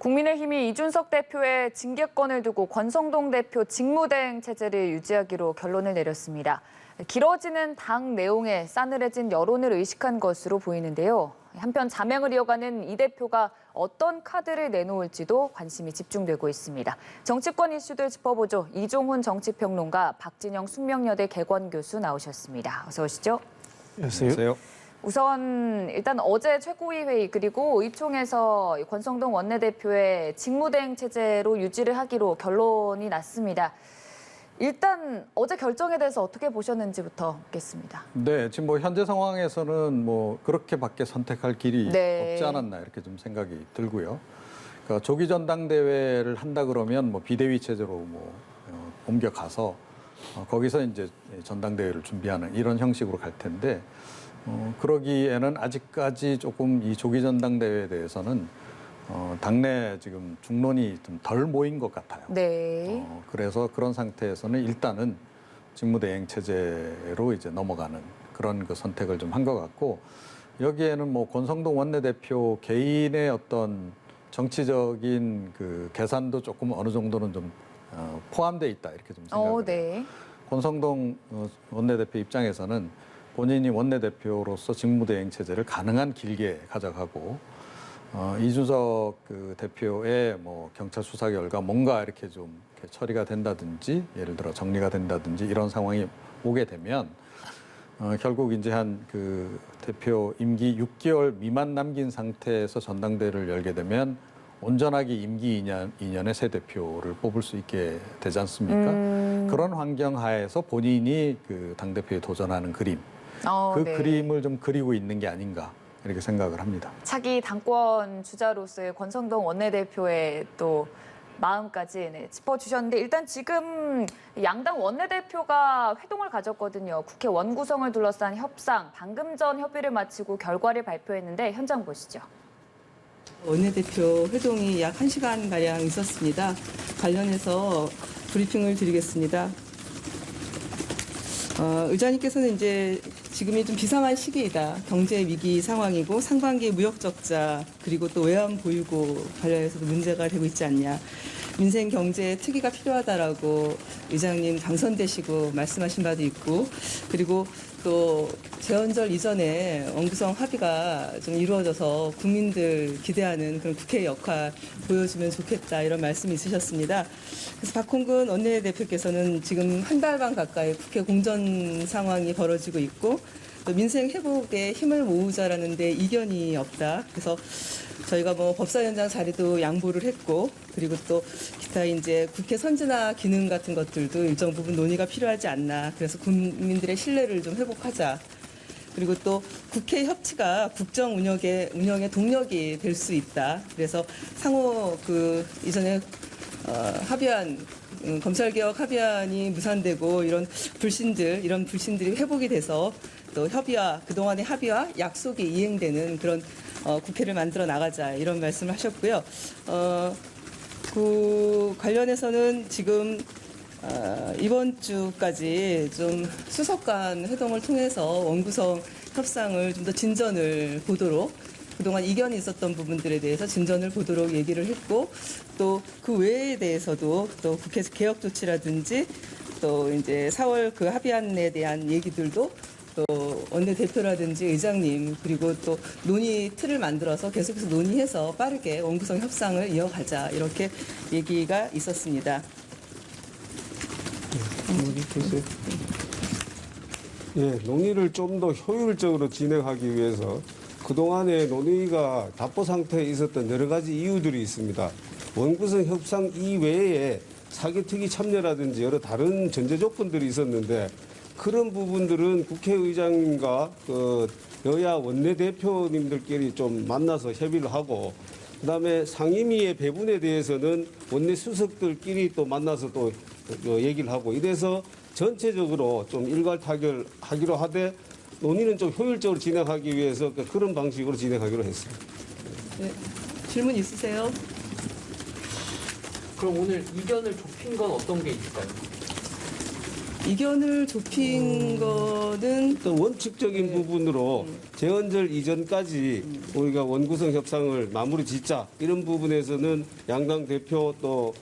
국민의힘이 이준석 대표의 징계권을 두고 권성동 대표 직무대행 체제를 유지하기로 결론을 내렸습니다. 길어지는 당 내용에 싸늘해진 여론을 의식한 것으로 보이는데요. 한편 자명을 이어가는 이 대표가 어떤 카드를 내놓을지도 관심이 집중되고 있습니다. 정치권 이슈들 짚어보죠. 이종훈 정치평론가, 박진영 숙명여대 개관교수 나오셨습니다. 어서 오시죠. 안녕하세요. 우선 일단 어제 최고위 회의 그리고 의총에서 권성동 원내대표의 직무대행 체제로 유지를 하기로 결론이 났습니다. 일단 어제 결정에 대해서 어떻게 보셨는지부터 묻겠습니다. 네, 지금 뭐 현재 상황에서는 뭐 그렇게밖에 선택할 길이 없지 않았나 이렇게 좀 생각이 들고요. 그러니까 조기 전당대회를 한다 그러면 뭐 비대위 체제로 뭐 옮겨가서 거기서 이제 전당대회를 준비하는 이런 형식으로 갈 텐데. 그러기에는 아직까지 조금 이 조기 전당대회에 대해서는 당내 지금 중론이 좀 덜 모인 것 같아요. 네. 그래서 그런 상태에서는 일단은 직무대행 체제로 이제 넘어가는 그런 그 선택을 좀 한 것 같고, 여기에는 뭐 권성동 원내대표 개인의 어떤 정치적인 그 계산도 조금 어느 정도는 좀 포함돼 있다 이렇게 좀 생각을 네. 해요. 권성동 원내대표 입장에서는 본인이 원내대표로서 직무대행 체제를 가능한 길게 가져가고, 이준석 그 대표의 뭐 경찰 수사 결과 뭔가 이렇게 좀 이렇게 처리가 된다든지, 예를 들어 정리가 된다든지 이런 상황이 오게 되면 결국 이제 한 그 대표 임기 6개월 미만 남긴 상태에서 전당대회를 열게 되면 온전하게 임기 2년의 새 대표를 뽑을 수 있게 되지 않습니까? 그런 환경 하에서 본인이 그 당대표에 도전하는 그림, 네. 그림을 좀 그리고 있는 게 아닌가 이렇게 생각을 합니다. 차기 당권 주자로서의 권성동 원내대표의 또 마음까지 짚어주셨는데, 일단 지금 양당 원내대표가 회동을 가졌거든요. 국회 원구성을 둘러싼 협상, 방금 전 협의를 마치고 결과를 발표했는데 현장 보시죠. 원내대표 회동이 약 1시간가량 있었습니다. 관련해서 브리핑을 드리겠습니다. 의장님께서는 이제 지금이 좀 비상한 시기이다. 경제 위기 상황이고 상반기 무역 적자 그리고 또 외환 보유고 관련해서도 문제가 되고 있지 않냐. 민생 경제 특위가 필요하다라고 의장님 당선되시고 말씀하신 바도 있고, 그리고 또 재헌절 이전에 원구성 합의가 좀 이루어져서 국민들 기대하는 그런 국회 역할 보여주면 좋겠다 이런 말씀이 있으셨습니다. 그래서 박홍근 원내대표께서는 지금 한 달 반 가까이 국회 공전 상황이 벌어지고 있고, 또 민생 회복에 힘을 모으자라는데 이견이 없다. 그래서 저희가 뭐 법사위원장 자리도 양보를 했고, 그리고 또 기타 이제 국회 선진화 기능 같은 것들도 일정 부분 논의가 필요하지 않나. 그래서 국민들의 신뢰를 좀 회복하자. 그리고 또 국회 협치가 국정 운영의 동력이 될 수 있다. 그래서 상호 그 이전에 합의안 검찰개혁 합의안이 무산되고 이런 불신들이 회복이 돼서 또 협의와 그동안의 합의와 약속이 이행되는 그런 국회를 만들어 나가자 이런 말씀을 하셨고요. 그 관련해서는 지금 이번 주까지 좀 수석간 회동을 통해서 원구성 협상을 좀 더 진전을 보도록, 그동안 이견이 있었던 부분들에 대해서 진전을 보도록 얘기를 했고, 또 그 외에 대해서도 또 국회 개혁 조치라든지 또 이제 4월 그 합의안에 대한 얘기들도 또 원내대표라든지 의장님 그리고 또 논의 틀을 만들어서 계속해서 논의해서 빠르게 원구성 협상을 이어가자 이렇게 얘기가 있었습니다. 논의를 좀 더 효율적으로 진행하기 위해서 그동안의 논의가 답보 상태에 있었던 여러 가지 이유들이 있습니다. 원구성 협상 이외에 사개특위 참여라든지 여러 다른 전제 조건들이 있었는데, 그런 부분들은 국회의장님과 그 여야 원내대표님들끼리 좀 만나서 협의를 하고, 그다음에 상임위의 배분에 대해서는 원내수석들끼리 또 만나서 또 얘기를 하고, 이래서 전체적으로 좀 일괄타결하기로 하되 논의는 좀 효율적으로 진행하기 위해서 그런 방식으로 진행하기로 했습니다. 네, 질문 있으세요? 그럼 오늘 이견을 좁힌 건 어떤 게 있을까요? 이견을 좁힌 거는 또 원칙적인 부분으로 재헌절 이전까지 우리가 원구성 협상을 마무리 짓자 이런 부분에서는 양당 대표 또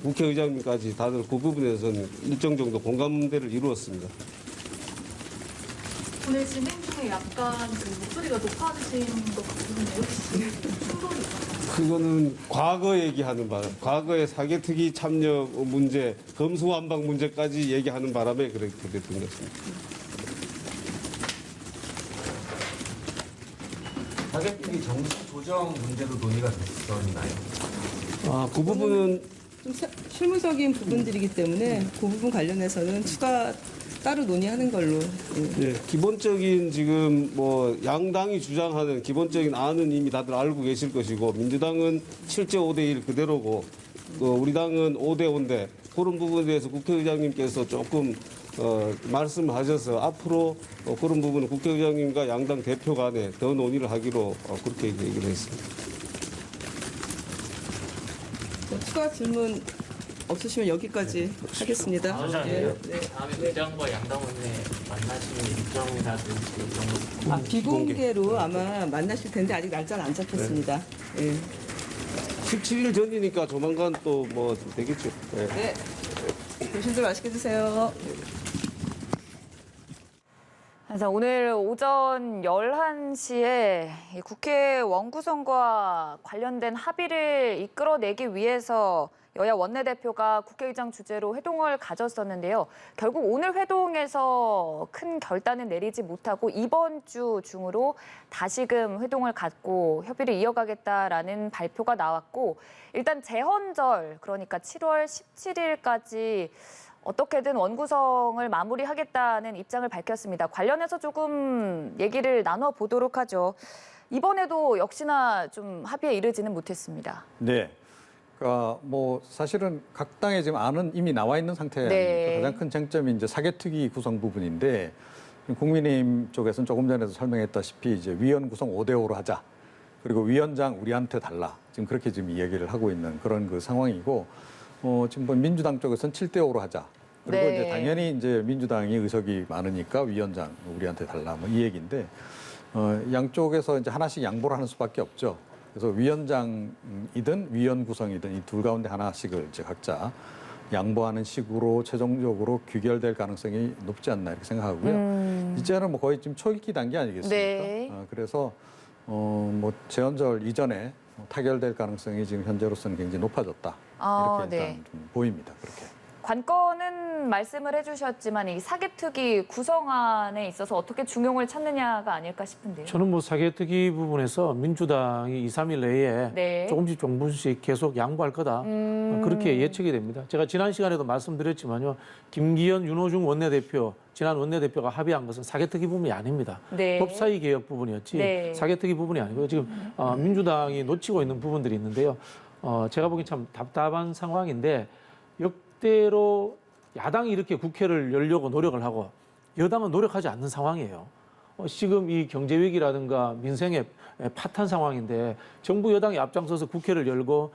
국회의장님까지 다들 그 부분에서는 일정 정도 공감대를 이루었습니다. 오늘 진행 중에 약간 그 목소리가 높아지신 것 같은데 혹시 충돌이 있었나요? 그거는 과거 얘기하는 바람, 과거의 사개특위 참여 문제, 검수완박 문제까지 얘기하는 바람에 그렇게 됐던 것 같습니다. 사개특위 정시 조정 문제도 논의가 됐었나요? 그 부분은 좀 실무적인 부분들이기 때문에 그 부분 관련해서는 추가 따로 논의하는 걸로. 예. 예, 기본적인 지금 뭐 양당이 주장하는 기본적인 안은 이미 다들 알고 계실 것이고 민주당은 7대 5대1 그대로고 우리 당은 5대 5인데 그런 부분에 대해서 국회의장님께서 조금 말씀하셔서 앞으로 그런 부분은 국회의장님과 양당 대표 간에 더 논의를 하기로 그렇게 얘기를 했습니다. 추가 질문 없으시면 여기까지 하겠습니다. 예. 네. 다음에 의장과 양당원내 만나시는 일정이라든지 이런 거 비공개로 아마 만나실 텐데 아직 날짜는 안 잡혔습니다. 예. 17일 전이니까 조만간 또 뭐 되겠죠. 예. 네. 조심들 맛있게 드세요. 그래서 오늘 오전 11시에 국회 원구성과 관련된 합의를 이끌어내기 위해서 여야 원내대표가 국회의장 주재로 회동을 가졌었는데요. 결국 오늘 회동에서 큰 결단은 내리지 못하고 이번 주 중으로 다시금 회동을 갖고 협의를 이어가겠다라는 발표가 나왔고 일단 재헌절 그러니까 7월 17일까지 어떻게든 원구성을 마무리하겠다는 입장을 밝혔습니다. 관련해서 조금 얘기를 나눠보도록 하죠. 이번에도 역시나 좀 합의에 이르지는 못했습니다. 네. 그러니까 뭐 사실은 각 당에 지금 안은 이미 나와 있는 상태 아닙니까? 네. 가장 큰 쟁점이 이제 사개특위 구성 부분인데 국민의힘 쪽에서는 조금 전에도 설명했다시피 이제 위원 구성 5대 5로 하자. 그리고 위원장 우리한테 달라. 지금 그렇게 지금 이야기를 하고 있는 그런 그 상황이고 지금 뭐 민주당 쪽에서는 7대 5로 하자. 그리고 네. 이제 당연히 이제 민주당이 의석이 많으니까 위원장 우리한테 달라. 뭐 이 얘기인데 양쪽에서 이제 하나씩 양보를 하는 수밖에 없죠. 그래서 위원장이든 위원 구성이든 이 둘 가운데 하나씩을 이제 각자 양보하는 식으로 최종적으로 규결될 가능성이 높지 않나 이렇게 생각하고요. 이제는 뭐 거의 지금 초읽기 단계 아니겠습니까? 네. 그래서 뭐 재헌절 이전에 타결될 가능성이 지금 현재로서는 굉장히 높아졌다. 이렇게 일단 네. 좀 보입니다. 그렇게. 관건은 말씀을 해주셨지만 이 사개특위 구성안에 있어서 어떻게 중용을 찾느냐가 아닐까 싶은데요. 저는 뭐 사개특위 부분에서 민주당이 2, 3일 내에 네. 조금씩 계속 양보할 거다. 그렇게 예측이 됩니다. 제가 지난 시간에도 말씀드렸지만요. 김기현, 윤호중 원내대표, 지난 원내대표가 합의한 것은 사개특위 부분이 아닙니다. 네. 법사위 개혁 부분이었지 네. 사개특위 부분이 아니고요. 지금 민주당이 놓치고 있는 부분들이 있는데요. 제가 보기엔 참 답답한 상황인데 역대로 야당이 이렇게 국회를 열려고 노력을 하고 여당은 노력하지 않는 상황이에요. 지금 이 경제 위기라든가 민생의 파탄 상황인데 정부 여당이 앞장서서 국회를 열고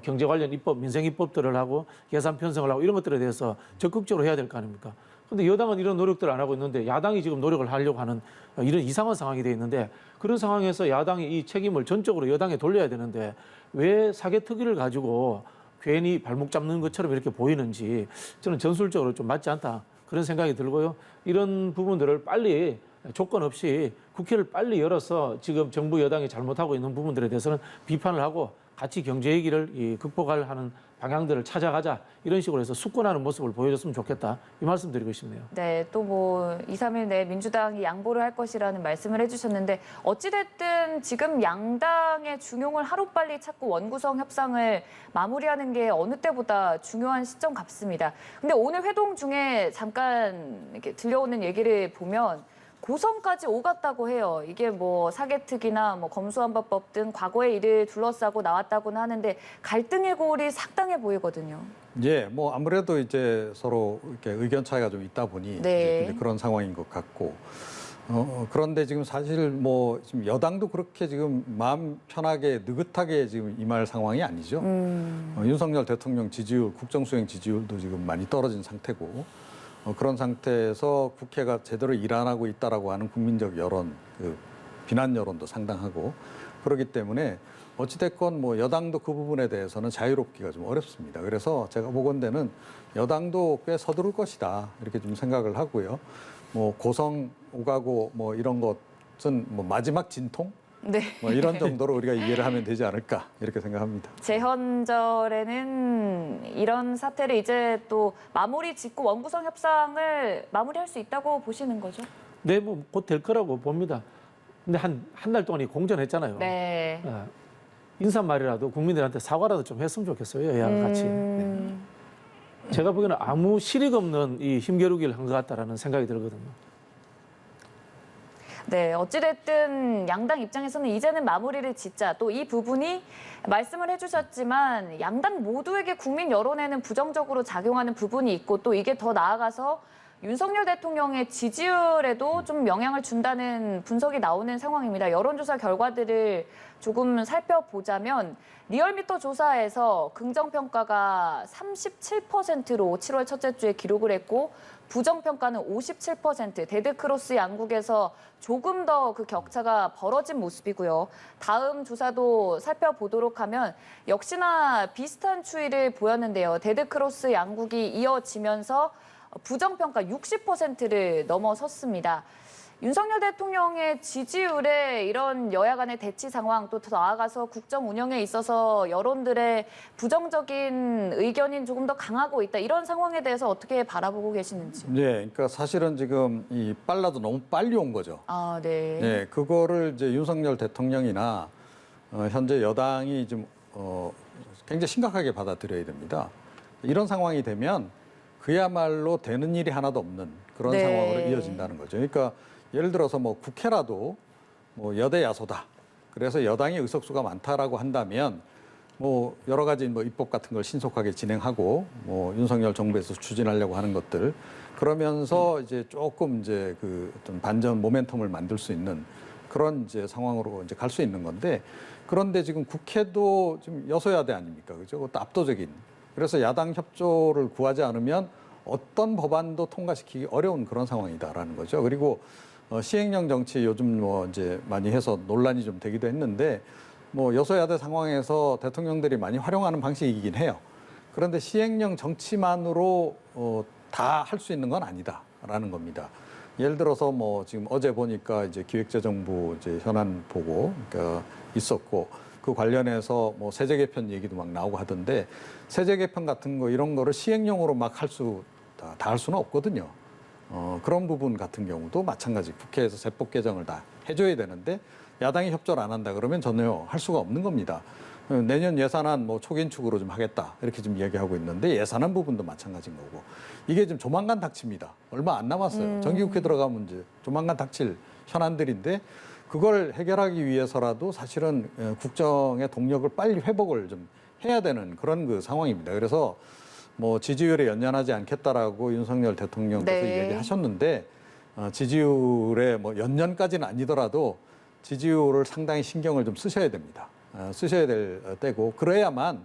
경제 관련 입법, 민생 입법들을 하고 예산 편성을 하고 이런 것들에 대해서 적극적으로 해야 될 거 아닙니까? 그런데 여당은 이런 노력들을 안 하고 있는데 야당이 지금 노력을 하려고 하는 이런 이상한 상황이 돼 있는데 그런 상황에서 야당이 이 책임을 전적으로 여당에 돌려야 되는데 왜 사개특위를 가지고 괜히 발목 잡는 것처럼 이렇게 보이는지 저는 전술적으로 좀 맞지 않다 그런 생각이 들고요. 이런 부분들을 빨리 조건 없이 국회를 빨리 열어서 지금 정부 여당이 잘못하고 있는 부분들에 대해서는 비판을 하고 같이 경제 위기를 극복할 하는 방향들을 찾아가자 이런 식으로 해서 숙권하는 모습을 보여줬으면 좋겠다 이 말씀 드리고 싶네요. 네, 또 뭐 2, 3일 내에 민주당이 양보를 할 것이라는 말씀을 해주셨는데 어찌됐든 지금 양당의 중용을 하루빨리 찾고 원구성 협상을 마무리하는 게 어느 때보다 중요한 시점 같습니다. 근데 오늘 회동 중에 잠깐 이렇게 들려오는 얘기를 보면 고성까지 오갔다고 해요. 이게 뭐 사개특위나 뭐 검수완박법 등 과거의 일을 둘러싸고 나왔다고는 하는데 갈등의 골이 상당해 보이거든요. 예, 뭐 아무래도 이제 서로 이렇게 의견 차이가 좀 있다 보니 네. 이제 그런 상황인 것 같고 그런데 지금 사실 뭐 지금 여당도 그렇게 지금 마음 편하게 느긋하게 지금 임할 상황이 아니죠. 윤석열 대통령 지지율, 국정수행 지지율도 지금 많이 떨어진 상태고 그런 상태에서 국회가 제대로 일 안 하고 있다라고 하는 국민적 여론, 그 비난 여론도 상당하고 그렇기 때문에 어찌됐건 뭐 여당도 그 부분에 대해서는 자유롭기가 좀 어렵습니다. 그래서 제가 보건대는 여당도 꽤 서두를 것이다 이렇게 좀 생각을 하고요. 뭐 고성 오가고 뭐 이런 것은 뭐 마지막 진통 네. 뭐 이런 정도로 우리가 이해를 하면 되지 않을까 이렇게 생각합니다. 재헌절에는 이런 사태를 이제 또 마무리 짓고 원구성 협상을 마무리할 수 있다고 보시는 거죠? 네, 뭐 곧 될 거라고 봅니다. 근데 한 달 동안 공전했잖아요. 네. 인사말이라도 국민들한테 사과라도 좀 했으면 좋겠어요. 여야가 같이. 네. 제가 보기에는 아무 실익 없는 이 힘겨루기를 한 것 같다라는 생각이 들거든요. 네, 어찌됐든 양당 입장에서는 이제는 마무리를 짓자. 또 이 부분이 말씀을 해주셨지만 양당 모두에게 국민 여론에는 부정적으로 작용하는 부분이 있고 또 이게 더 나아가서 윤석열 대통령의 지지율에도 좀 영향을 준다는 분석이 나오는 상황입니다. 여론조사 결과들을 조금 살펴보자면 리얼미터 조사에서 긍정평가가 37%로 7월 첫째 주에 기록을 했고 부정평가는 57%, 데드크로스 양국에서 조금 더 그 격차가 벌어진 모습이고요. 다음 조사도 살펴보도록 하면 역시나 비슷한 추이를 보였는데요. 데드크로스 양국이 이어지면서 부정평가 60%를 넘어섰습니다. 윤석열 대통령의 지지율에 이런 여야 간의 대치 상황 또 더 나아가서 국정 운영에 있어서 여론들의 부정적인 의견이 조금 더 강하고 있다. 이런 상황에 대해서 어떻게 바라보고 계시는지. 네, 그러니까 사실은 지금 이 빨라도 너무 빨리 온 거죠. 아, 네. 네, 그거를 이제 윤석열 대통령이나 현재 여당이 좀 굉장히 심각하게 받아들여야 됩니다. 이런 상황이 되면 그야말로 되는 일이 하나도 없는 그런 네. 상황으로 이어진다는 거죠. 그러니까 예를 들어서 뭐 국회라도 뭐 여대 야소다. 그래서 여당이 의석수가 많다라고 한다면 뭐 여러 가지 뭐 입법 같은 걸 신속하게 진행하고 뭐 윤석열 정부에서 추진하려고 하는 것들 그러면서 이제 조금 이제 그 어떤 반전 모멘텀을 만들 수 있는 그런 이제 상황으로 이제 갈 수 있는 건데 그런데 지금 국회도 지금 여소야대 아닙니까? 그죠? 그것도 압도적인. 그래서 야당 협조를 구하지 않으면 어떤 법안도 통과시키기 어려운 그런 상황이다라는 거죠. 그리고 시행령 정치 요즘 뭐 이제 많이 해서 논란이 좀 되기도 했는데 뭐 여소야대 상황에서 대통령들이 많이 활용하는 방식이긴 해요. 그런데 시행령 정치만으로 다 할 수 있는 건 아니다라는 겁니다. 예를 들어서 뭐 지금 어제 보니까 이제 기획재정부 이제 현안 보고 그러니까 있었고 그 관련해서 뭐 세제 개편 얘기도 막 나오고 하던데 세제 개편 같은 거 이런 거를 시행령으로 막 다 할 수는 없거든요. 그런 부분 같은 경우도 마찬가지 국회에서 세법 개정을 다 해줘야 되는데 야당이 협조를 안 한다 그러면 전혀 할 수가 없는 겁니다. 내년 예산안 뭐 초긴축으로 좀 하겠다 이렇게 좀 이야기하고 있는데 예산안 부분도 마찬가지인 거고 이게 지금 조만간 닥칩니다. 얼마 안 남았어요. 정기국회 들어가면 이제 조만간 닥칠 현안들인데 그걸 해결하기 위해서라도 사실은 국정의 동력을 빨리 회복을 좀 해야 되는 그런 그 상황입니다. 그래서 뭐 지지율에 연연하지 않겠다라고 윤석열 대통령께서 네. 얘기하셨는데 지지율에 뭐 연연까지는 아니더라도 지지율을 상당히 신경을 좀 쓰셔야 됩니다. 쓰셔야 될 때고 그래야만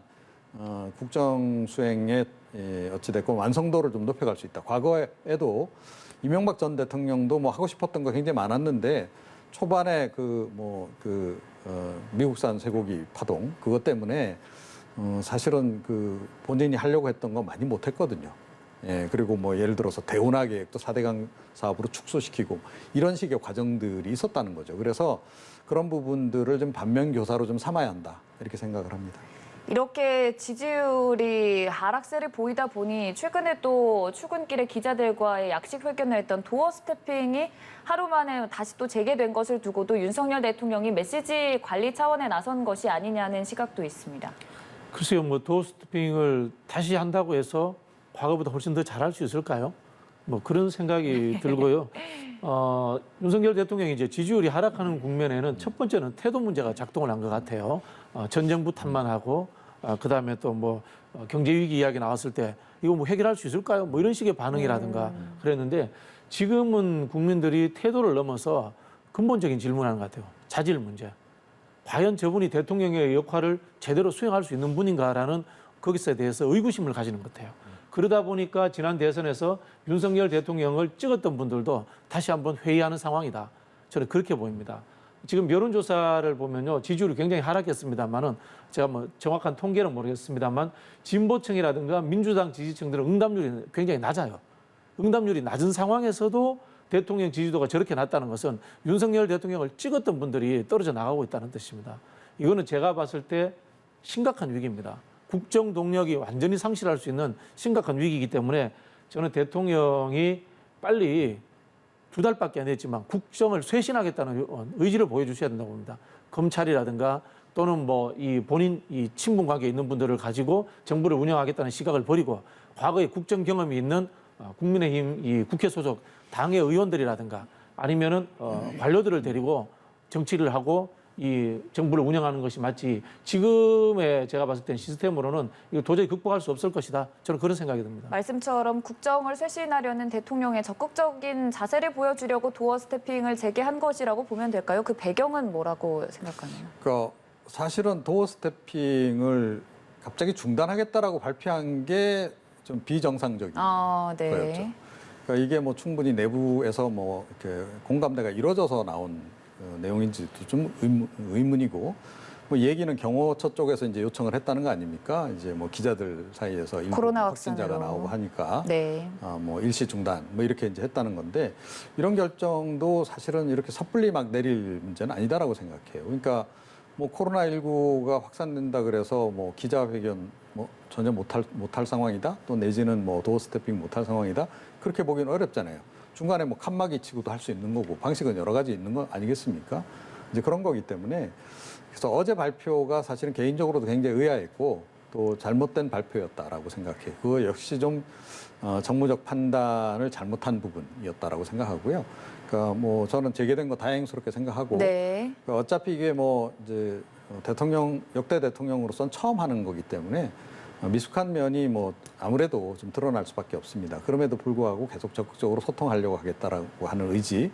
국정 수행의 어찌됐건 완성도를 좀 높여갈 수 있다. 과거에도 이명박 전 대통령도 뭐 하고 싶었던 거 굉장히 많았는데 초반에 미국산 쇠고기 파동 그것 때문에 사실은 그 본인이 하려고 했던 거 많이 못했거든요. 예, 그리고 뭐 예를 들어서 대운하 계획도 4대강 사업으로 축소시키고 이런 식의 과정들이 있었다는 거죠. 그래서 그런 부분들을 좀 반면교사로 좀 삼아야 한다 이렇게 생각을 합니다. 이렇게 지지율이 하락세를 보이다 보니 최근에 또 출근길에 기자들과의 약식 회견을 했던 도어 스태핑이 하루 만에 다시 또 재개된 것을 두고도 윤석열 대통령이 메시지 관리 차원에 나선 것이 아니냐는 시각도 있습니다. 글쎄요, 뭐 도어 스태핑을 다시 한다고 해서 과거보다 훨씬 더 잘할 수 있을까요? 뭐 그런 생각이 들고요. 윤석열 대통령이 이제 지지율이 하락하는 국면에는 첫 번째는 태도 문제가 작동을 한 것 같아요. 전 정부 탓만 하고 그다음에 또 뭐 경제 위기 이야기 나왔을 때 이거 뭐 해결할 수 있을까요? 뭐 이런 식의 반응이라든가 그랬는데 지금은 국민들이 태도를 넘어서 근본적인 질문하는 것 같아요. 자질 문제. 과연 저분이 대통령의 역할을 제대로 수행할 수 있는 분인가라는 거기서에 대해서 의구심을 가지는 것 같아요. 그러다 보니까 지난 대선에서 윤석열 대통령을 찍었던 분들도 다시 한번 회의하는 상황이다. 저는 그렇게 보입니다. 지금 여론조사를 보면요, 지지율이 굉장히 하락했습니다만은 제가 뭐 정확한 통계는 모르겠습니다만 진보층이라든가 민주당 지지층들은 응답률이 굉장히 낮아요. 응답률이 낮은 상황에서도 대통령 지지도가 저렇게 낮다는 것은 윤석열 대통령을 찍었던 분들이 떨어져 나가고 있다는 뜻입니다. 이거는 제가 봤을 때 심각한 위기입니다. 국정 동력이 완전히 상실할 수 있는 심각한 위기이기 때문에 저는 대통령이 빨리 2달밖에 안 됐지만 국정을 쇄신하겠다는 의지를 보여주셔야 된다고 봅니다. 검찰이라든가 또는 뭐 이 본인 이 친분 관계에 있는 분들을 가지고 정부를 운영하겠다는 시각을 버리고 과거에 국정 경험이 있는 국민의힘 이 국회 소속 당의 의원들이라든가 아니면은 관료들을 데리고 정치를 하고 이 정부를 운영하는 것이 맞지. 지금의 제가 봤을 땐 시스템으로는 이거 도저히 극복할 수 없을 것이다. 저는 그런 생각이 듭니다. 말씀처럼 국정을 쇄신하려는 대통령의 적극적인 자세를 보여주려고 도어 스태핑을 재개한 것이라고 보면 될까요? 그 배경은 뭐라고 생각하나요? 그러니까 사실은 도어 스태핑을 갑자기 중단하겠다라고 발표한 게 좀 비정상적인 네. 거였죠. 그러니까 이게 뭐 충분히 내부에서 뭐 이렇게 공감대가 이루어져서 나온 내용인지도 좀 의문이고, 뭐 얘기는 경호처 쪽에서 이제 요청을 했다는 거 아닙니까? 이제 뭐 기자들 사이에서 일부 코로나 확진자가 확산으로. 나오고 하니까 네. 뭐 일시 중단 뭐 이렇게 이제 했다는 건데, 이런 결정도 사실은 이렇게 섣불리 막 내릴 문제는 아니다라고 생각해요. 그러니까 뭐 코로나19가 확산된다 그래서 뭐 기자회견 뭐 전혀 못할 상황이다, 또 내지는 뭐 도어 스태핑 못할 상황이다, 그렇게 보기는 어렵잖아요. 중간에 뭐 칸막이 치고도 할 수 있는 거고 방식은 여러 가지 있는 거 아니겠습니까? 이제 그런 거기 때문에, 그래서 어제 발표가 사실은 개인적으로도 굉장히 의아했고 또 잘못된 발표였다라고 생각해요. 그거 역시 좀 정무적 판단을 잘못한 부분이었다라고 생각하고요. 그러니까 뭐 저는 재개된 거 다행스럽게 생각하고, 네. 그러니까 어차피 이게 뭐 이제 역대 대통령으로서는 처음 하는 거기 때문에 미숙한 면이 뭐 아무래도 좀 드러날 수밖에 없습니다. 그럼에도 불구하고 계속 적극적으로 소통하려고 하겠다라고 하는 의지,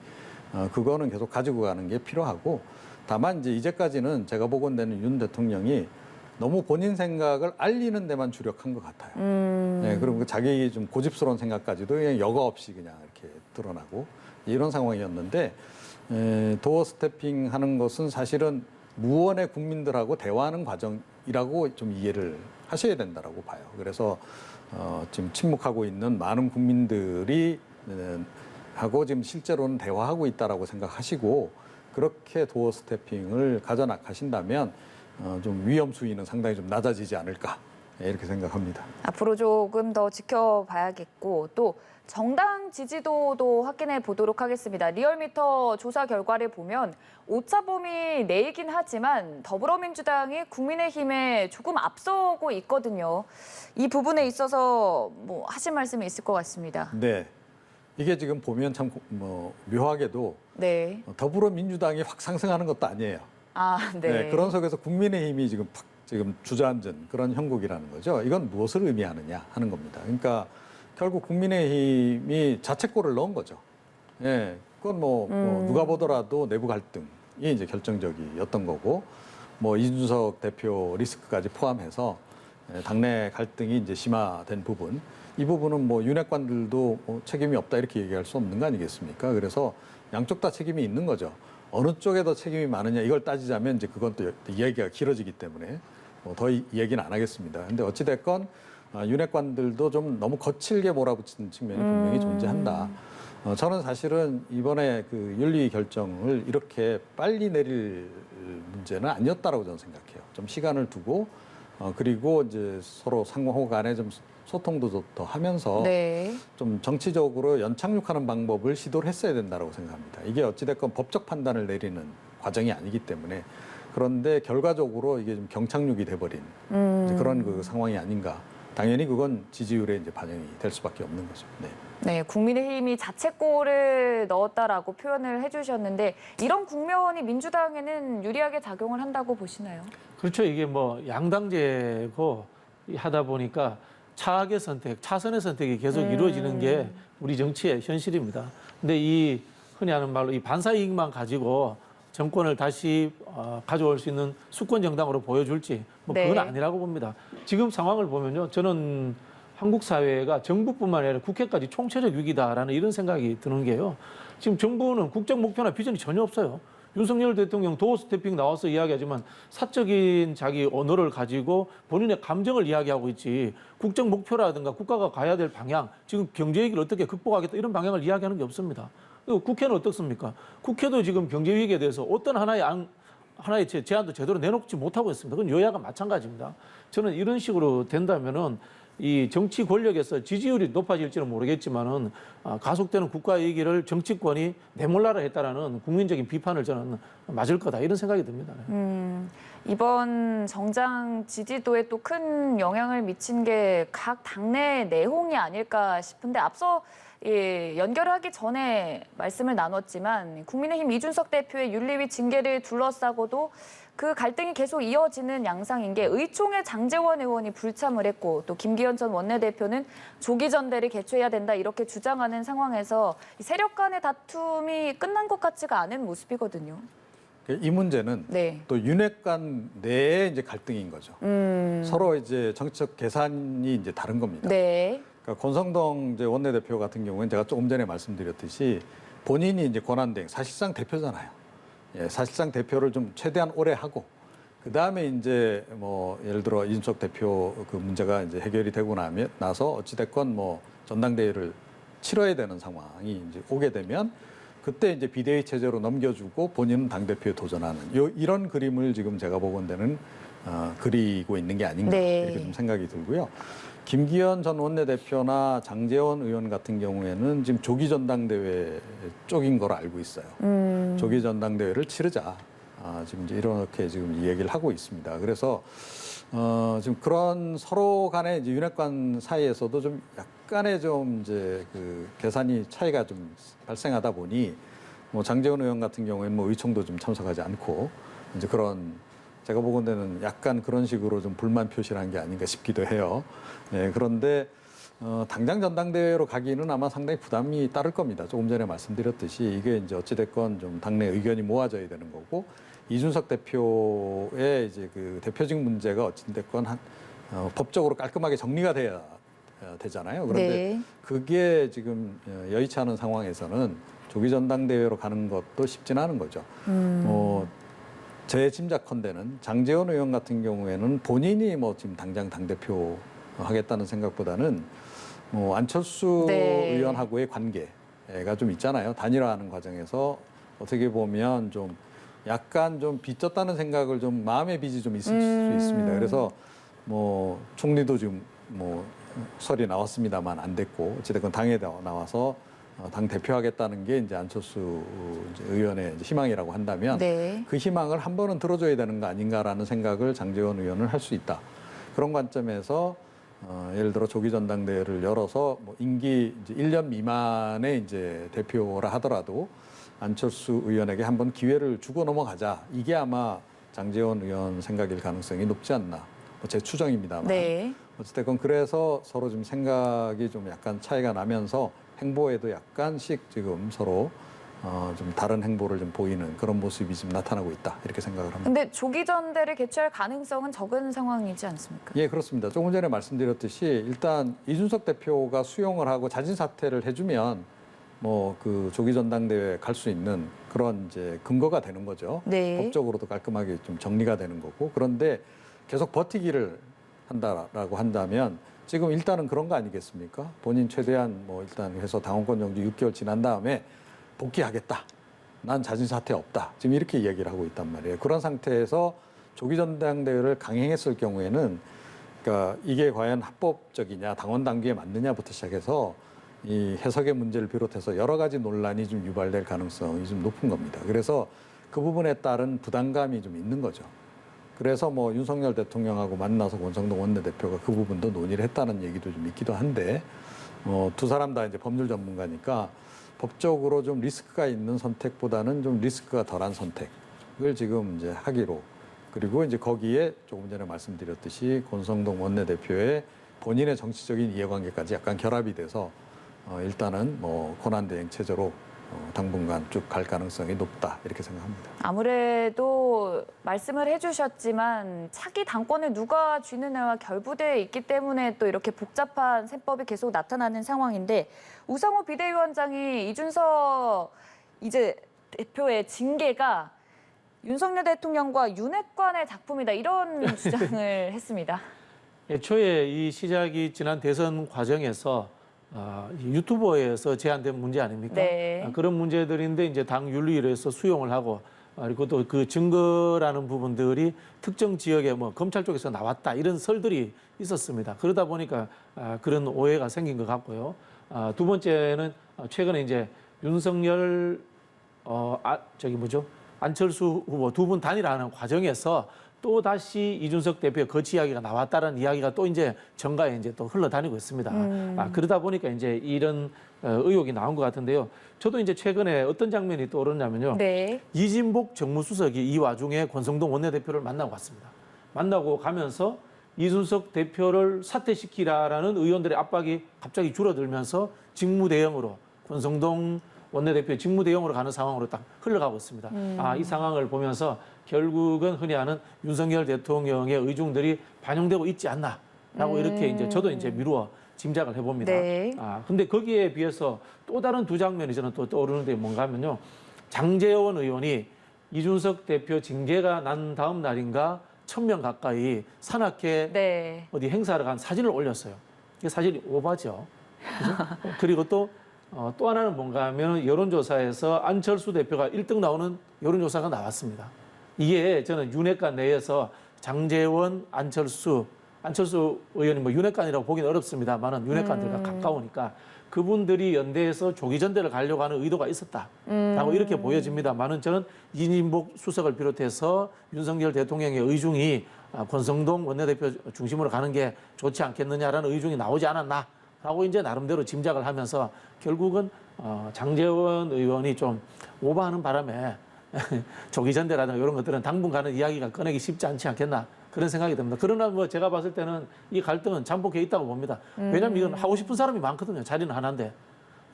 그거는 계속 가지고 가는 게 필요하고, 다만 이제 이제까지는 제가 보건대는 윤 대통령이 너무 본인 생각을 알리는 데만 주력한 것 같아요. 네, 그리고 자기 좀 고집스러운 생각까지도 그냥 여과 없이 그냥 이렇게 드러나고 이런 상황이었는데, 도어 스태핑 하는 것은 사실은 무언의 국민들하고 대화하는 과정이라고 좀 이해를 하셔야 된다라고 봐요. 그래서 지금 침묵하고 있는 많은 국민들이 하고 지금 실제로는 대화하고 있다라고 생각하시고, 그렇게 도어 스태핑을 가져나가신다면 좀 위험 수위는 상당히 좀 낮아지지 않을까, 이렇게 생각합니다. 앞으로 조금 더 지켜봐야겠고, 또 정당 지지도도 확인해 보도록 하겠습니다. 리얼미터 조사 결과를 보면 오차범위 내이긴 하지만 더불어민주당이 국민의힘에 조금 앞서고 있거든요. 이 부분에 있어서 뭐 하실 말씀이 있을 것 같습니다. 네, 이게 지금 보면 참 뭐 묘하게도 네. 더불어민주당이 확 상승하는 것도 아니에요. 네. 그런 속에서 국민의힘이 지금 주저앉은 그런 형국이라는 거죠. 이건 무엇을 의미하느냐 하는 겁니다. 그러니까 결국 국민의힘이 자책골을 넣은 거죠. 예, 그건 뭐 누가 보더라도 내부 갈등이 이제 결정적이었던 거고, 뭐 이준석 대표 리스크까지 포함해서 당내 갈등이 이제 심화된 부분, 이 부분은 뭐 윤핵관들도 뭐 책임이 없다 이렇게 얘기할 수 없는 거 아니겠습니까? 그래서 양쪽 다 책임이 있는 거죠. 어느 쪽에 더 책임이 많으냐 이걸 따지자면 이제 그건 또 이야기가 길어지기 때문에 더 얘기는 안 하겠습니다. 근데 어찌 됐건 윤핵관들도 좀 너무 거칠게 몰아붙이는 측면이 분명히 존재한다. 저는 사실은 이번에 그 윤리 결정을 이렇게 빨리 내릴 문제는 아니었다라고 저는 생각해요. 좀 시간을 두고 그리고 이제 서로 상호 간에 좀 소통도 더 하면서 네. 좀 정치적으로 연착륙하는 방법을 시도를 했어야 된다고 생각합니다. 이게 어찌됐건 법적 판단을 내리는 과정이 아니기 때문에, 그런데 결과적으로 이게 좀 경착륙이 돼버린 이제 그런 그 상황이 아닌가. 당연히 그건 지지율에 이제 반영이 될 수밖에 없는 거죠. 네. 네, 국민의힘이 자책골을 넣었다라고 표현을 해주셨는데, 이런 국면이 민주당에는 유리하게 작용을 한다고 보시나요? 그렇죠. 이게 뭐 양당제고 하다 보니까 차악의 선택, 차선의 선택이 계속 이루어지는 게 우리 정치의 현실입니다. 근데 이 흔히 하는 말로 이 반사이익만 가지고 정권을 다시 가져올 수 있는 수권 정당으로 보여줄지 뭐 그건 네. 아니라고 봅니다. 지금 상황을 보면요, 저는 한국 사회가 정부뿐만 아니라 국회까지 총체적 위기다라는 이런 생각이 드는 게요. 지금 정부는 국정 목표나 비전이 전혀 없어요. 윤석열 대통령 도어스 태핑 나와서 이야기하지만 사적인 자기 언어를 가지고 본인의 감정을 이야기하고 있지 국정 목표라든가 국가가 가야 될 방향, 지금 경제 위기를 어떻게 극복하겠다 이런 방향을 이야기하는 게 없습니다. 그리고 국회는 어떻습니까? 국회도 지금 경제 위기에 대해서 어떤 하나의 제안도 제대로 내놓지 못하고 있습니다. 그건 여야가 마찬가지입니다. 저는 이런 식으로 된다면은 이 정치 권력에서 지지율이 높아질지는 모르겠지만은 가속되는 국가 위기를 정치권이 내몰라라 했다라는 국민적인 비판을 저는 맞을 거다 이런 생각이 듭니다. 이번 정장 지지도에 또 큰 영향을 미친 게 각 당내 내홍이 아닐까 싶은데 앞서 연결하기 전에 말씀을 나눴지만 국민의힘 이준석 대표의 윤리위 징계를 둘러싸고도 그 갈등이 계속 이어지는 양상인 게 의총에 장제원 의원이 불참을 했고 또 김기현 전 원내대표는 조기 전대를 개최해야 된다 이렇게 주장하는 상황에서 세력 간의 다툼이 끝난 것 같지가 않은 모습이거든요. 이 문제는 네. 또 윤핵관 내에 이제 갈등인 거죠. 서로 이제 정치적 계산이 이제 다른 겁니다. 네. 그러니까 권성동 이제 원내대표 같은 경우는 제가 조금 전에 말씀드렸듯이 본인이 이제 권한대행 사실상 대표잖아요. 예, 사실상 대표를 좀 최대한 오래 하고 그 다음에 이제 뭐 예를 들어 이준석 대표 그 문제가 이제 해결이 되고 나서 어찌됐건 뭐 전당대회를 치러야 되는 상황이 이제 오게 되면 그때 이제 비대위 체제로 넘겨주고 본인은 당대표에 도전하는 이런 그림을 지금 제가 보건대는 그리고 있는 게 아닌가 네. 이렇게 좀 생각이 들고요. 김기현 전 원내대표나 장제원 의원 같은 경우에는 지금 조기 전당대회 쪽인 걸로 알고 있어요. 조기 전당대회를 치르자. 지금 이제 이렇게 지금 이 얘기를 하고 있습니다. 그래서 지금 그런 서로 간의 이제 윤핵관 사이에서도 좀 약간의 좀 이제 그 계산이 차이가 좀 발생하다 보니 뭐 장제원 의원 같은 경우에는 뭐 의총도 좀 참석하지 않고 이제 그런 제가 보건대는 약간 그런 식으로 좀 불만 표시를 한 게 아닌가 싶기도 해요. 네, 그런데 당장 전당대회로 가기는 아마 상당히 부담이 따를 겁니다. 조금 전에 말씀드렸듯이 이게 이제 어찌됐건 좀 당내 의견이 모아져야 되는 거고 이준석 대표의 이제 그 대표직 문제가 어찌됐건 법적으로 깔끔하게 정리가 돼야 되잖아요. 그런데 네. 그게 지금 여의치 않은 상황에서는 조기 전당대회로 가는 것도 쉽진 않은 거죠. 제 짐작컨대는 장제원 의원 같은 경우에는 본인이 뭐 지금 당장 당대표 하겠다는 생각보다는 안철수 네. 의원하고의 관계가 좀 있잖아요. 단일화하는 과정에서 어떻게 보면 좀 약간 좀 빚졌다는 생각을 좀 마음의 빚이 좀 있을 수 있습니다. 그래서 뭐 총리도 지금 뭐 설이 나왔습니다만 안 됐고 어찌됐건 당에 나와서 당 대표하겠다는 게 이제 안철수 의원의 이제 희망이라고 한다면 네. 그 희망을 한 번은 들어줘야 되는 거 아닌가라는 생각을 장제원 의원은 할 수 있다. 그런 관점에서 예를 들어 조기 전당대회를 열어서 뭐 임기 이제 1년 미만의 이제 대표라 하더라도 안철수 의원에게 한번 기회를 주고 넘어가자. 이게 아마 장제원 의원 생각일 가능성이 높지 않나. 뭐 제 추정입니다만. 네. 어쨌든 그래서 서로 좀 생각이 좀 약간 차이가 나면서 행보에도 약간씩 지금 서로 좀 다른 행보를 좀 보이는 그런 모습이 지금 나타나고 있다 이렇게 생각을 합니다. 근데 조기 전대를 개최할 가능성은 적은 상황이지 않습니까? 예, 그렇습니다. 조금 전에 말씀드렸듯이 일단 이준석 대표가 수용을 하고 자진 사퇴를 해주면 뭐 그 조기 전당대회 갈 수 있는 그런 이제 근거가 되는 거죠. 네. 법적으로도 깔끔하게 좀 정리가 되는 거고 그런데 계속 버티기를 한다라고 한다면 지금 일단은 그런 거 아니겠습니까? 본인 최대한 뭐 일단 해서 당원권 정지 6개월 지난 다음에 복귀하겠다. 난 자진 사퇴 없다. 지금 이렇게 이야기를 하고 있단 말이에요. 그런 상태에서 조기 전당대회를 강행했을 경우에는 그러니까 이게 과연 합법적이냐, 당원 당규에 맞느냐부터 시작해서 이 해석의 문제를 비롯해서 여러 가지 논란이 좀 유발될 가능성이 좀 높은 겁니다. 그래서 그 부분에 따른 부담감이 좀 있는 거죠. 그래서 뭐 윤석열 대통령하고 만나서 권성동 원내대표가 그 부분도 논의를 했다는 얘기도 좀 있기도 한데 두 사람 다 이제 법률 전문가니까 법적으로 좀 리스크가 있는 선택보다는 좀 리스크가 덜한 선택을 지금 이제 하기로 그리고 이제 거기에 조금 전에 말씀드렸듯이 권성동 원내대표의 본인의 정치적인 이해관계까지 약간 결합이 돼서 일단은 뭐 권한대행 체제로 당분간 쭉 갈 가능성이 높다 이렇게 생각합니다. 아무래도 대표도 말씀을 해주셨지만 차기 당권을 누가 쥐느냐와 결부돼 있기 때문에 또 이렇게 복잡한 셈법이 계속 나타나는 상황인데 우상호 비대위원장이 이준석 이제 대표의 징계가 윤석열 대통령과 윤핵관의 작품이다 이런 주장을 했습니다. 애초에 이 시작이 지난 대선 과정에서 유튜버에서 제한된 문제 아닙니까? 네. 그런 문제들인데 이제 당 윤리위에서 수용을 하고 그리고 또 그 증거라는 부분들이 특정 지역에 뭐 검찰 쪽에서 나왔다 이런 설들이 있었습니다. 그러다 보니까 그런 오해가 생긴 것 같고요. 두 번째는 최근에 이제 윤석열 안철수 후보 두 분 단일화하는 과정에서 또 다시 이준석 대표의 거취 이야기가 나왔다는 이야기가 또 이제 정가에 이제 또 흘러다니고 있습니다. 그러다 보니까 이제 이런 의혹이 나온 것 같은데요. 저도 이제 최근에 어떤 장면이 떠오르냐면요. 네. 이진복 정무수석이 이 와중에 권성동 원내대표를 만나고 갔습니다. 만나고 가면서 이준석 대표를 사퇴시키라라는 의원들의 압박이 갑자기 줄어들면서 직무대행으로 권성동 원내대표의 직무대행으로 가는 상황으로 딱 흘러가고 있습니다. 이 상황을 보면서 결국은 흔히 하는 윤석열 대통령의 의중들이 반영되고 있지 않나라고 이렇게 이제 저도 이제 미루어 짐작을 해봅니다. 네. 근데 거기에 비해서 또 다른 두 장면이 저는 또 떠오르는데 뭔가 하면요. 장제원 의원이 이준석 대표 징계가 난 다음 날인가 1,000명 가까이 산악회 네. 어디 행사를 간 사진을 올렸어요. 이게 사실이 오바죠. 그죠? 그리고 또 하나는 뭔가 하면 여론조사에서 안철수 대표가 1등 나오는 여론조사가 나왔습니다. 이게 저는 윤핵관 내에서 장제원, 안철수 의원이 뭐 윤핵관이라고 보기는 어렵습니다만은 윤핵관들과 가까우니까 그분들이 연대해서 조기 전대를 가려고 하는 의도가 있었다라고 이렇게 보여집니다만은 저는 이진복 수석을 비롯해서 윤석열 대통령의 의중이 권성동 원내대표 중심으로 가는 게 좋지 않겠느냐라는 의중이 나오지 않았나라고 이제 나름대로 짐작을 하면서 결국은 장제원 의원이 좀 오버하는 바람에 조기 전대라든가 이런 것들은 당분간은 이야기가 꺼내기 쉽지 않지 않겠나 그런 생각이 듭니다. 그러나 뭐 제가 봤을 때는 이 갈등은 잠복해 있다고 봅니다. 왜냐하면 이건 하고 싶은 사람이 많거든요. 자리는 하나인데.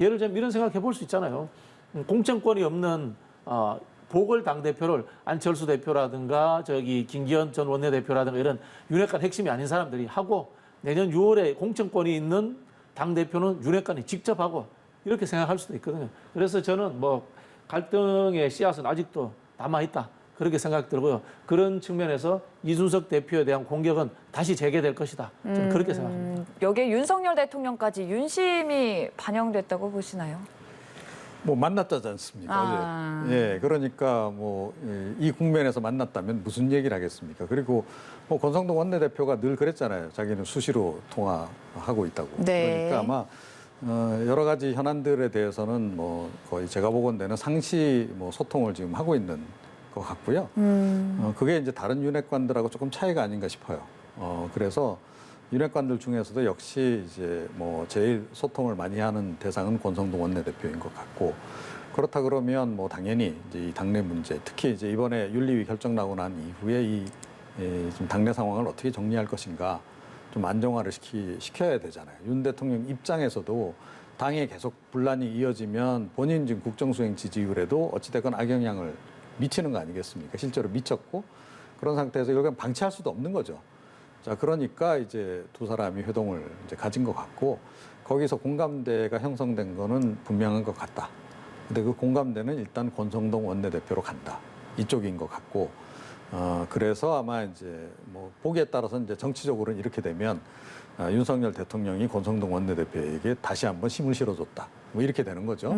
예를 들면 이런 생각해 볼 수 있잖아요. 공천권이 없는 보궐 당대표를 안철수 대표라든가 김기현 전 원내대표라든가 이런 윤핵관 핵심이 아닌 사람들이 하고 내년 6월에 공천권이 있는 당대표는 윤핵관이 직접 하고 이렇게 생각할 수도 있거든요. 그래서 저는 뭐 갈등의 씨앗은 아직도 남아있다. 그렇게 생각 들고요. 그런 측면에서 이준석 대표에 대한 공격은 다시 재개될 것이다. 저는 그렇게 생각합니다. 여기에 윤석열 대통령까지 윤심이 반영됐다고 보시나요? 뭐 만났다지 않습니까? 어제. 예, 그러니까 뭐 이 국면에서 만났다면 무슨 얘기를 하겠습니까? 그리고 뭐 권성동 원내대표가 늘 그랬잖아요. 자기는 수시로 통화하고 있다고. 네. 그러니까 아마 여러 가지 현안들에 대해서는 뭐 거의 제가 보건대는 상시 뭐 소통을 지금 하고 있는 것 같고요. 그게 이제 다른 윤핵관들하고 조금 차이가 아닌가 싶어요. 그래서 윤핵관들 중에서도 역시 이제 뭐 제일 소통을 많이 하는 대상은 권성동 원내대표인 것 같고 그렇다 그러면 뭐 당연히 이제 이 당내 문제 특히 이제 이번에 윤리위 결정 나고 난 이후에 지금 당내 상황을 어떻게 정리할 것인가 좀 안정화를 시켜야 되잖아요. 윤 대통령 입장에서도 당에 계속 분란이 이어지면 본인 지금 국정수행 지지율에도 어찌됐건 악영향을 미치는 거 아니겠습니까? 실제로 미쳤고 그런 상태에서 이걸 그냥 방치할 수도 없는 거죠. 자, 그러니까 이제 두 사람이 회동을 이제 가진 것 같고 거기서 공감대가 형성된 거는 분명한 것 같다. 근데 그 공감대는 일단 권성동 원내대표로 간다. 이쪽인 것 같고 그래서 아마 이제 뭐 보기에 따라서 이제 정치적으로는 이렇게 되면 윤석열 대통령이 권성동 원내대표에게 다시 한번 힘을 실어줬다. 뭐 이렇게 되는 거죠.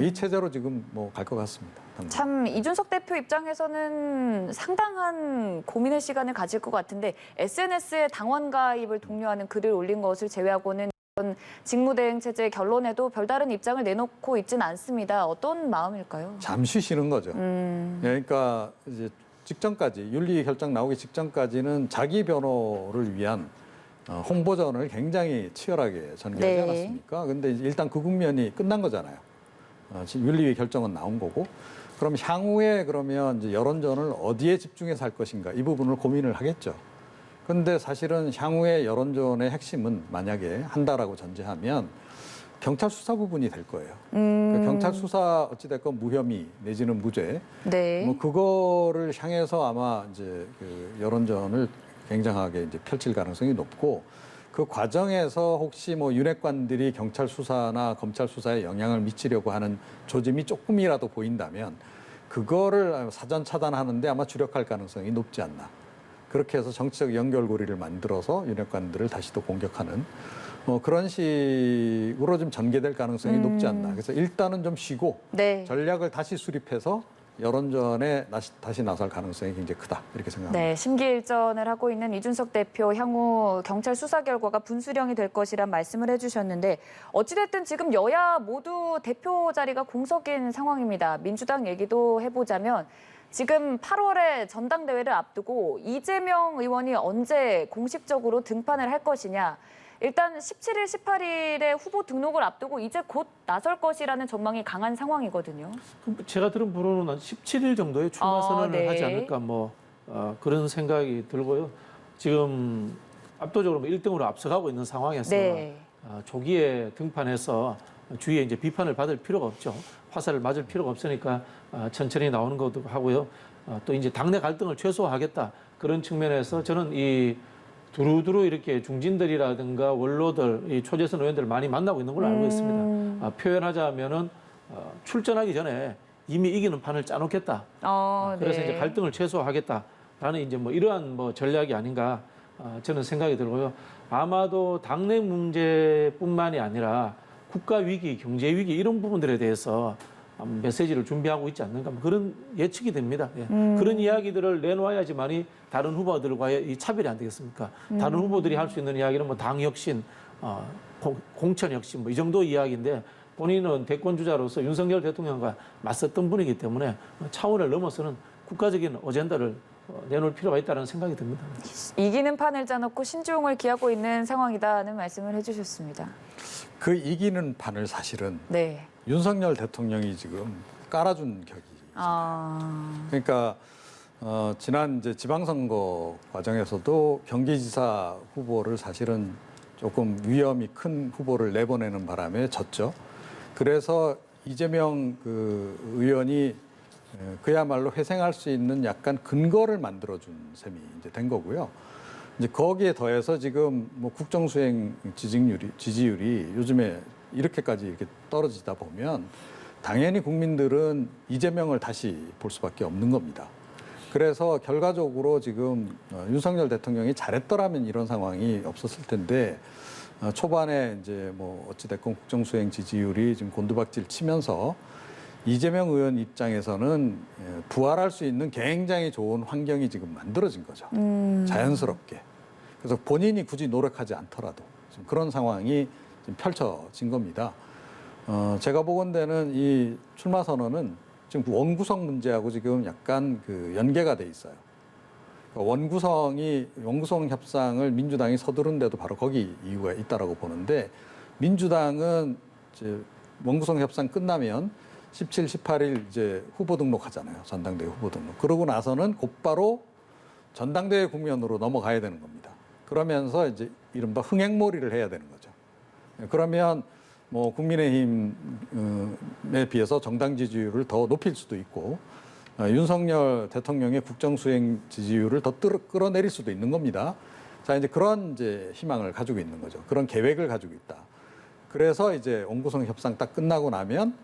이 체제로 지금 뭐 갈 것 같습니다. 참 이준석 대표 입장에서는 상당한 고민의 시간을 가질 것 같은데 SNS에 당원 가입을 독려하는 글을 올린 것을 제외하고는 이런 직무대행 체제 결론에도 별다른 입장을 내놓고 있지는 않습니다. 어떤 마음일까요? 잠시 쉬는 거죠. 그러니까 이제 직전까지 윤리 결정 나오기 직전까지는 자기 변호를 위한 홍보전을 굉장히 치열하게 전개하지 않았습니까? 근데 일단 그 국면이 끝난 거잖아요. 윤리위 결정은 나온 거고. 그럼 향후에 그러면 이제 여론전을 어디에 집중해서 할 것인가 이 부분을 고민을 하겠죠. 근데 사실은 향후의 여론전의 핵심은 만약에 한다라고 전제하면 경찰 수사 부분이 될 거예요. 그러니까 경찰 수사 어찌됐건 무혐의 내지는 무죄, 네. 뭐 그거를 향해서 아마 이제 그 여론전을 굉장하게 이제 펼칠 가능성이 높고 그 과정에서 혹시 뭐 윤핵관들이 경찰 수사나 검찰 수사에 영향을 미치려고 하는 조짐이 조금이라도 보인다면 그거를 사전 차단하는데 아마 주력할 가능성이 높지 않나. 그렇게 해서 정치적 연결고리를 만들어서 윤핵관들을 다시 또 공격하는 그런 식으로 좀 전개될 가능성이 높지 않나. 그래서 일단은 좀 쉬고 네. 전략을 다시 수립해서 여론전에 다시 나설 가능성이 굉장히 크다. 이렇게 생각합니다. 네, 심기일전을 하고 있는 이준석 대표 향후 경찰 수사 결과가 분수령이 될 것이란 말씀을 해주셨는데 어찌됐든 지금 여야 모두 대표 자리가 공석인 상황입니다. 민주당 얘기도 해보자면 지금 8월에 전당대회를 앞두고 이재명 의원이 언제 공식적으로 등판을 할 것이냐. 일단 17일, 18일에 후보 등록을 앞두고 이제 곧 나설 것이라는 전망이 강한 상황이거든요. 제가 들은 보로는 한 17일 정도에 출마 선언을 네. 하지 않을까 그런 생각이 들고요. 지금 압도적으로 1등으로 앞서가고 있는 상황에서 네. 조기에 등판해서 주위에 이제 비판을 받을 필요가 없죠. 화살을 맞을 필요가 없으니까 천천히 나오는 것도 하고요. 또 이제 당내 갈등을 최소화하겠다 그런 측면에서 저는 이 두루두루 이렇게 중진들이라든가 원로들, 이 초재선 의원들을 많이 만나고 있는 걸로 알고 있습니다. 표현하자면은 출전하기 전에 이미 이기는 판을 짜놓겠다. 그래서 네. 이제 갈등을 최소화하겠다라는 이제 뭐 이러한 뭐 전략이 아닌가 저는 생각이 들고요. 아마도 당내 문제뿐만이 아니라 국가 위기, 경제 위기 이런 부분들에 대해서 메시지를 준비하고 있지 않는가 그런 예측이 됩니다. 예. 그런 이야기들을 내놓아야지만이 다른 후보들과의 이 차별이 안 되겠습니까? 다른 후보들이 할 수 있는 이야기는 뭐 당 혁신, 공천 혁신 뭐 이 정도 이야기인데 본인은 대권 주자로서 윤석열 대통령과 맞섰던 분이기 때문에 차원을 넘어서는 국가적인 어젠다를 내놓을 필요가 있다는 생각이 듭니다. 이기는 판을 짜놓고 신중을 기하고 있는 상황이다는 말씀을 해주셨습니다. 그 이기는 판을 사실은 네. 윤석열 대통령이 지금 깔아준 격이. 그러니까 지난 이제 지방선거 과정에서도 경기지사 후보를 사실은 조금 위험이 큰 후보를 내보내는 바람에 졌죠. 그래서 이재명 그 의원이 그야말로 회생할 수 있는 약간 근거를 만들어준 셈이 이제 된 거고요. 이제 거기에 더해서 지금 뭐 국정수행 지지율이 요즘에 이렇게까지 이렇게 떨어지다 보면 당연히 국민들은 이재명을 다시 볼 수밖에 없는 겁니다. 그래서 결과적으로 지금 윤석열 대통령이 잘했더라면 이런 상황이 없었을 텐데 초반에 이제 뭐 어찌됐건 국정수행 지지율이 지금 곤두박질 치면서 이재명 의원 입장에서는 부활할 수 있는 굉장히 좋은 환경이 지금 만들어진 거죠. 자연스럽게. 그래서 본인이 굳이 노력하지 않더라도 지금 그런 상황이 지금 펼쳐진 겁니다. 제가 보건대는 이 출마 선언은 지금 원구성 문제하고 지금 약간 그 연계가 돼 있어요. 원구성 협상을 민주당이 서두른데도 바로 거기 이유가 있다라고 보는데 민주당은 이제 원구성 협상 끝나면 17, 18일 이제 후보 등록하잖아요. 전당대회 후보 등록. 그러고 나서는 곧바로 전당대회 국면으로 넘어가야 되는 겁니다. 그러면서 이제 이른바 흥행몰이를 해야 되는 거죠. 그러면 뭐 국민의힘에 비해서 정당 지지율을 더 높일 수도 있고 윤석열 대통령의 국정수행 지지율을 더 끌어내릴 수도 있는 겁니다. 자, 이제 그런 이제 희망을 가지고 있는 거죠. 그런 계획을 가지고 있다. 그래서 이제 원구성 협상 딱 끝나고 나면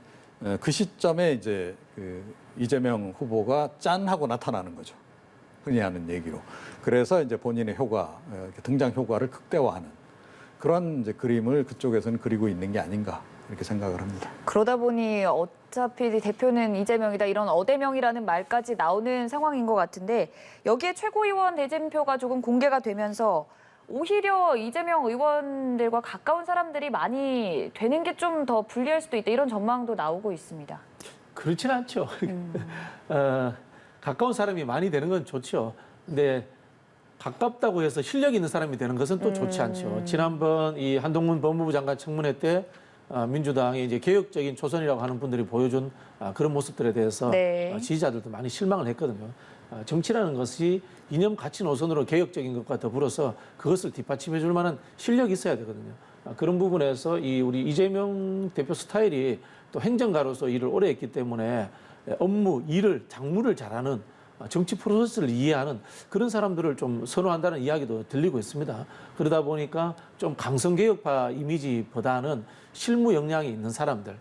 그 시점에 이제 그 이재명 후보가 짠 하고 나타나는 거죠. 흔히 하는 얘기로. 그래서 이제 본인의 등장 효과를 극대화하는 그런 이제 그림을 그쪽에서는 그리고 있는 게 아닌가 이렇게 생각을 합니다. 그러다 보니 어차피 대표는 이재명이다 이런 어대명이라는 말까지 나오는 상황인 것 같은데 여기에 최고위원 대진표가 조금 공개가 되면서 오히려 이재명 의원들과 가까운 사람들이 많이 되는 게 좀 더 불리할 수도 있다 이런 전망도 나오고 있습니다. 그렇진 않죠. 가까운 사람이 많이 되는 건 좋죠. 근데 가깝다고 해서 실력 있는 사람이 되는 것은 또 좋지 않죠. 지난번 이 한동훈 법무부 장관 청문회 때 민주당이 이제 개혁적인 초선이라고 하는 분들이 보여준 그런 모습들에 대해서 네. 지지자들도 많이 실망을 했거든요. 정치라는 것이 이념 가치 노선으로 개혁적인 것과 더불어서 그것을 뒷받침해 줄 만한 실력이 있어야 되거든요. 그런 부분에서 우리 이재명 대표 스타일이 또 행정가로서 일을 오래 했기 때문에 업무, 일을, 작무를 잘하는 정치 프로세스를 이해하는 그런 사람들을 좀 선호한다는 이야기도 들리고 있습니다. 그러다 보니까 좀 강성개혁파 이미지보다는 실무 역량이 있는 사람들,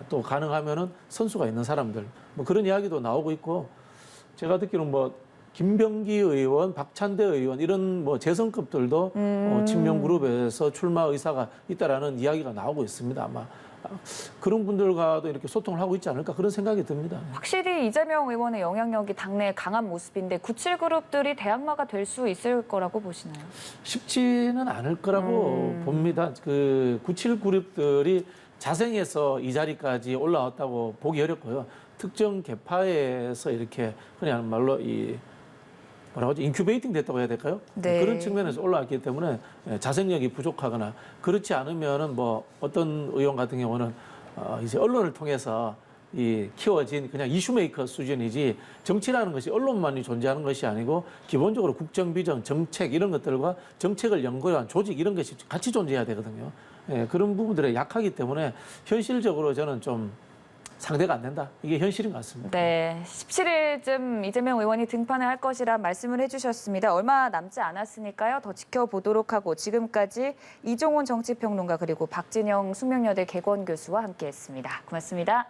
또 가능하면은 선수가 있는 사람들, 뭐 그런 이야기도 나오고 있고, 제가 듣기로는 뭐 김병기 의원, 박찬대 의원 이런 뭐 재선급들도 친명그룹에서 출마 의사가 있다라는 이야기가 나오고 있습니다. 아마 그런 분들과도 이렇게 소통을 하고 있지 않을까 그런 생각이 듭니다. 확실히 이재명 의원의 영향력이 당내에 강한 모습인데 97그룹들이 대항마가 될 수 있을 거라고 보시나요? 쉽지는 않을 거라고 봅니다. 그 97그룹들이 자생해서 이 자리까지 올라왔다고 보기 어렵고요. 특정 계파에서 이렇게 그냥 말로 뭐라고 하지? 인큐베이팅 됐다고 해야 될까요? 네. 그런 측면에서 올라왔기 때문에 자생력이 부족하거나 그렇지 않으면은 뭐 어떤 의원 같은 경우는 이제 언론을 통해서 키워진 그냥 이슈메이커 수준이지 정치라는 것이 언론만이 존재하는 것이 아니고 기본적으로 국정, 비전, 정책 이런 것들과 정책을 연구한 조직 이런 것이 같이 존재해야 되거든요. 예, 그런 부분들에 약하기 때문에 현실적으로 저는 좀 상대가 안 된다. 이게 현실인 것 같습니다. 네, 17일쯤 이재명 의원이 등판을 할 것이라 말씀을 해주셨습니다. 얼마 남지 않았으니까요. 더 지켜보도록 하고 지금까지 이종훈 정치평론가 그리고 박진영 숙명여대 개건교수와 함께했습니다. 고맙습니다.